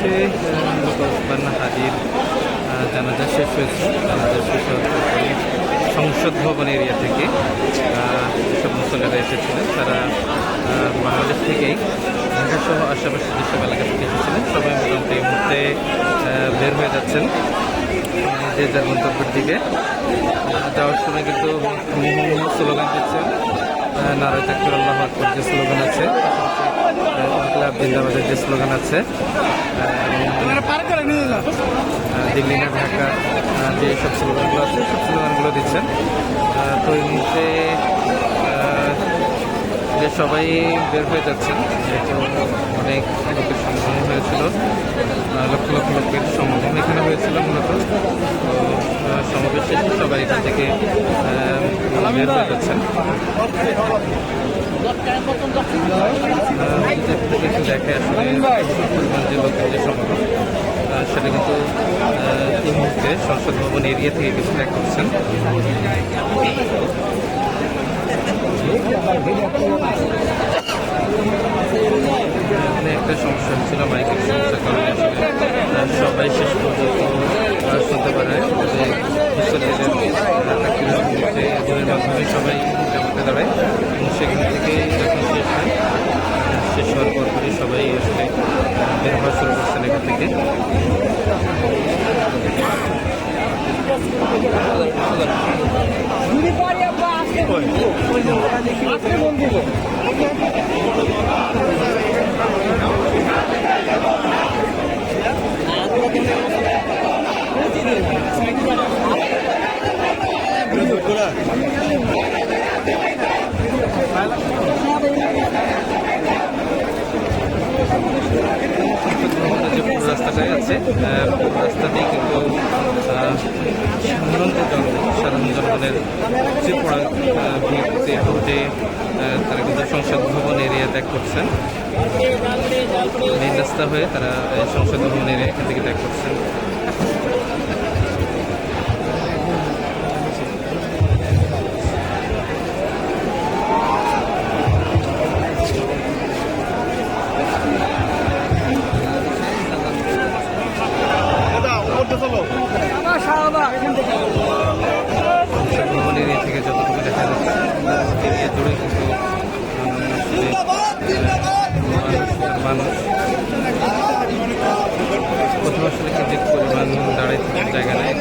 মুহূর্তে ওসমান হাজির জানাজা শেষ হয়েছে। জানাজা শেষ হওয়ার পরে সংসদ ভবন এরিয়া থেকে যেসব মুসল্লিরা এসেছিলেন তারা বাংলাদেশ থেকেই ঢাকাসহ আশেপাশে যেসব এলাকা থেকে এসেছিলেন সবাই মোটামুটি এই মুহূর্তে বের হয়ে যাচ্ছেন যে যার গন্তব্যের দিকে। যাওয়ার সময় কিন্তু স্লোগান দিচ্ছেন, নারায় তাকবীর আল্লাহু আকবার যে স্লোগান আছে, ইনকিলাব জিন্দাবাদের যে স্লোগান আছে, দিল্লি না ঢাকা যে সব স্লোগানগুলো আছে সব স্লোগানগুলো দিচ্ছেন। তো এই মুহূর্তে যে সবাই বের হয়ে যাচ্ছেন, যেহেতু অনেক লোকের সমাগম হয়েছিল, লক্ষ লক্ষ লোকের সমাগম এখানে হয়েছিল মূলত। তো সমাবেশ শেষে সবাই এখান থেকে বের হয়ে যাচ্ছেন। একটু দেখে আসলে যে লোকের যে সমাগম সেটা কিন্তু এই মুহূর্তে সংসদ ভবন এরিয়া থেকে কিন্তু ট্র্যাক করছেন। এখানে একটা সমস্যা হচ্ছিল, মাইকের সমস্যার কারণে সবাই শেষ পর্যন্ত শুনতে পারে যে মুসল্লিদের মাধ্যমে সবাই জামাতে দাঁড়ায় এবং সেখান থেকে যখন শেষ হয়, শেষ হওয়ার পরপরই সবাই আসলে বের হওয়া শুরু করছেন এখান থেকে। যে পুরো রাস্তাটাই আছে, পুরো রাস্তাতেই কিন্তু সাধারণ জনগণের যে পড়া ভিড়ে তারা কিন্তু সংসদ ভবন এরিয়া ত্যাগ করছেন। মেন রাস্তা হয়ে তারা সংসদ ভবন এরিয়া এখান থেকে ত্যাগ করছেন। ভবন এরিয়া থেকে যতটুকু দেখা যাচ্ছে এরিয়া জুড়ে কিন্তু মানুষ প্রথম আসলে কিন্তু পরিমাণ দাঁড়ায় থাকার জায়গা নেই,